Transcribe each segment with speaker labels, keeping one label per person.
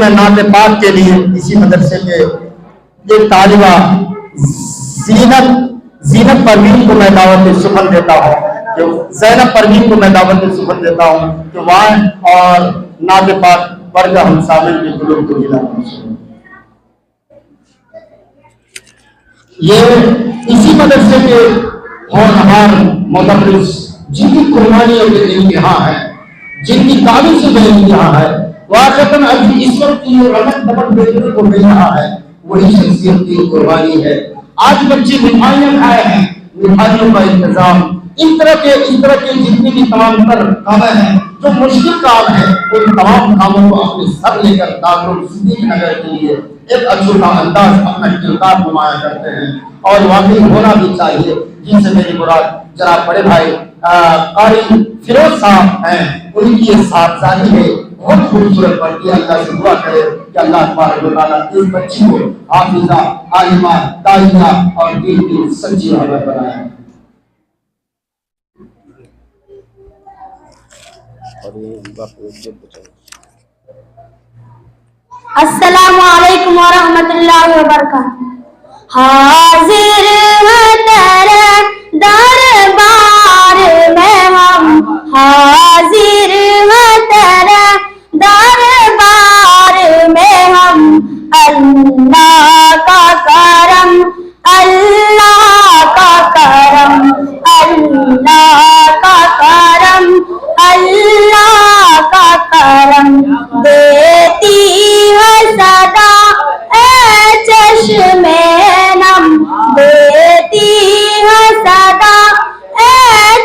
Speaker 1: میں نعت پاک کے لیے اسی مدرسے کے ایک طالبہ زینت پروین کو میں دعوت سخن دیتا ہوں، زینب پروین کو میں دعوت سخن دیتا ہوں کہ وہاں اور نعت پاک پڑھ کر ہم سامنے کے دلوں کو جلانا۔ یہ اسی مدرسے کے ہونہار مدرس جن کی قربانیوں کے انتہا ہے، جن کی تعلیم سے بے انتہا ہے، واقعتاً ابھی اس وقت جو رمت دمت بیٹنے کو مل رہا ہے وہی شخصیت کی قربانی ہے۔ آج بچے مٹھائیاں کھائے ہیں، مٹھائیوں کا انتظام اس طرح کے جتنے بھی تمام تر کام ہیں جو مشکل کام ہے، ان تمام کاموں کو اپنے سر لے کر دارالصدیق نگر کے لیے ایک اچھوٹا انداز اپنا کردار نمایاں کرتے ہیں، اور واقعی ہونا بھی چاہیے، جن سے میری مراد جناب بڑے بھائی قاری فیروز صاحب ہیں، ان کی یہ صاحبزادی ہے، بہت خوبصورت پڑھتی ہے۔ اللہ سے دعا کرے کہ اللہ تبارک و تعالیٰ اس بچی کو حافظہ، عالمہ، داعیہ اور دین کی سچی راہبر بنائے۔
Speaker 2: السلام علیکم ورحمۃ اللہ وبرکاتہ۔ حاضر ہے تیرے دربار میں ہم، حاضر ہے تیرے دربار میں ہم، اللہ کا کرم، اللہ کا کرم، اللہ کا کرم، اللہ کا کرم، دیتی ہے صدا اے چشم نم، دیتی ہے صدا اے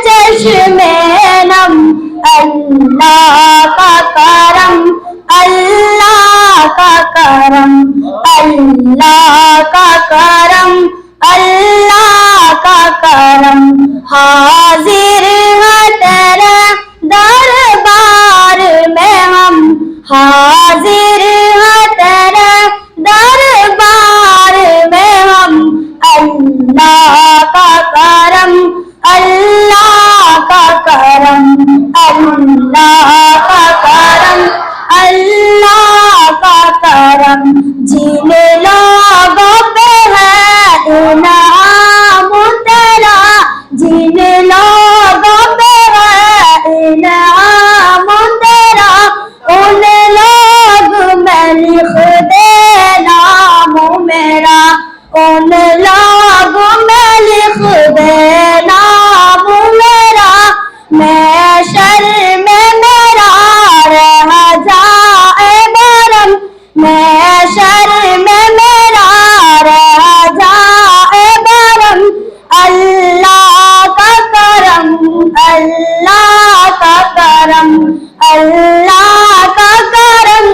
Speaker 2: چشم نم، اللہ کا کرم، اللہ کا کرم، اللہ کا کرم، اللہ کا کرم، حاضر ہے تیرے دربار میں ہم، حاضر ہے تیرے دربار میں ہم، اللہ کا کرم، اللہ کا کرم، اللہ کا کرم، اللہ کا کرم، جن لوگوں پہ ہے انعام تیرا، جن لوگوں پہ ہے انعام تیرا، ان لوگ میں لکھ دے نام میرا، ان لوگ میں لکھ دے نام میرا، میں شر میں میرا رہ جائے برم، میں شر میں میرا رہ جائے برم، اللہ کا کرم، اللہ کا کرم، اللہ کا کرم،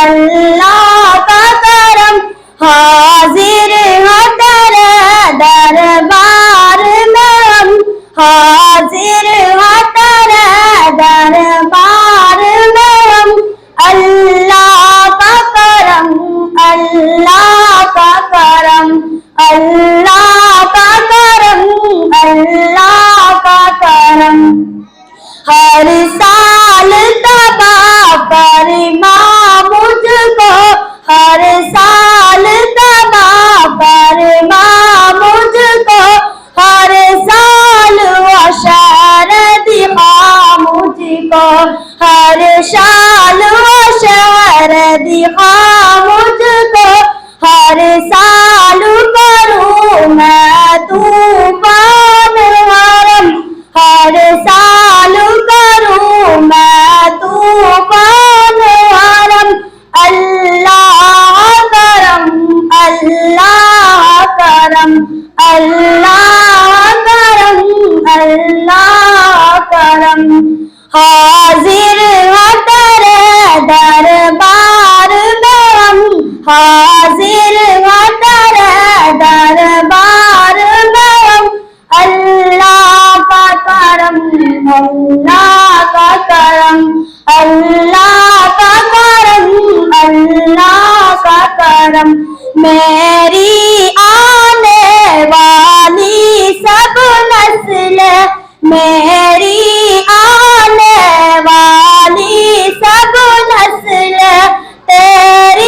Speaker 2: اللہ کا کرم، حاضر ہے تیرے دربار میں ہم، حاضر ہے تیرے دربار میں ہم، اللہ کا کرم، اللہ کا کرم، اللہ کا کرم، اللہ کا کرم، ہر سال تباہ فرما مجھ کو، ہر سال تباہ فرما مجھ کو، ہر سال وہ شہر دکھا مجھ کو، ہر سال وہ شہر دکھا مجھ کو، ہر سال کروں میں طوفان حرم، ہر سال کروں میں طوفان حرم، اللہ کرم، اللہ کرم، اللہ کرم، اللہ کرم، حاضر ہے تیرے دربار میں ہم، حاضر ہے تیرے دربار میں ہم، اللہ کا کرم، اللہ کا کرم، اللہ کا کرم، اللہ کا کرم، میری آنے والی سب نسل، میری آنے والی سب نسل تیرے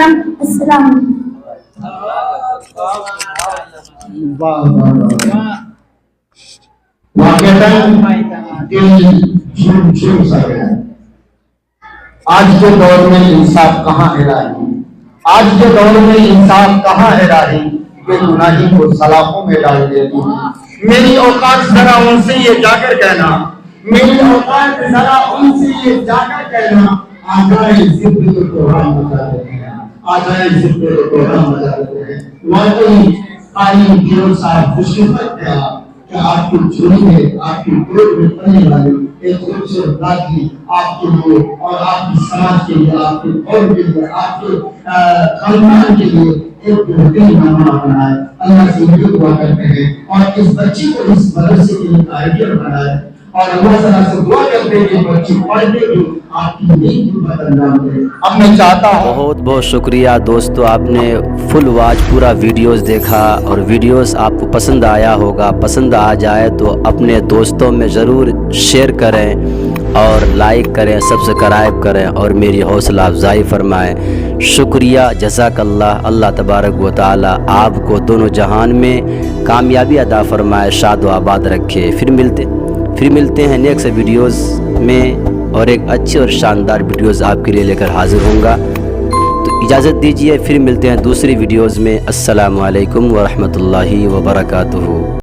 Speaker 2: کرم. السلام علیکم.
Speaker 1: آج کے دور میں انصاف کہاں ہے راہی, آج کے دور میں انصاف کہاں ہے راہی, یہ گناہی کو سلاخوں میں ڈال دیتی ہے. میری اوقات ذرا ان سے یہ جا کر کہنا, میری اوقات ذرا ان سے یہ جا کر کہنا, آزائے ضد کو قرآن مچا دیتے ہیں, آزائے ضد کو قرآن مچا دیتے ہیں. واقعی قاری دیو صاحب خوش قسمت ہے کہ آپ کی چوری میں, آپ کی گود میں پڑنے والی ایک خوبصورت لڑکی آپ کے لیے اور آپ کی سماج کے لیے, آپ کے قوم کے لیے, آپ کے خاندان کے لیے ایک بہترین نمونہ بنائے. اللہ سے یہ دعا کرتے ہیں اور اس بچی کو اس مدرسے کے لیے آئیڈیل بنائے, اور اللہ تعالیٰ سے دعا کرتے ہیں کہ بچی پڑھنے کی آپ کی نیک خدمت انجام دے. اب میں چاہتا ہوں,
Speaker 3: بہت بہت شکریہ دوستو, آپ نے فل واچ پورا ویڈیوز دیکھا اور ویڈیوز آپ کو پسند آیا ہوگا. پسند آ جائے تو اپنے دوستوں میں ضرور شیئر کریں اور لائک کریں, سبسکرائب کریں اور میری حوصلہ افزائی فرمائیں. شکریہ, جزاک اللہ. اللہ تبارک و تعالی آپ کو دونوں جہان میں کامیابی عطا فرمائے, شاد و آباد رکھے. پھر ملتے ہیں نیکسٹ ویڈیوز میں, اور ایک اچھے اور شاندار ویڈیوز آپ کے لیے لے کر حاضر ہوں گا. تو اجازت دیجیے, پھر ملتے ہیں دوسری ویڈیوز میں. السلام علیکم ورحمۃ اللہ وبرکاتہ.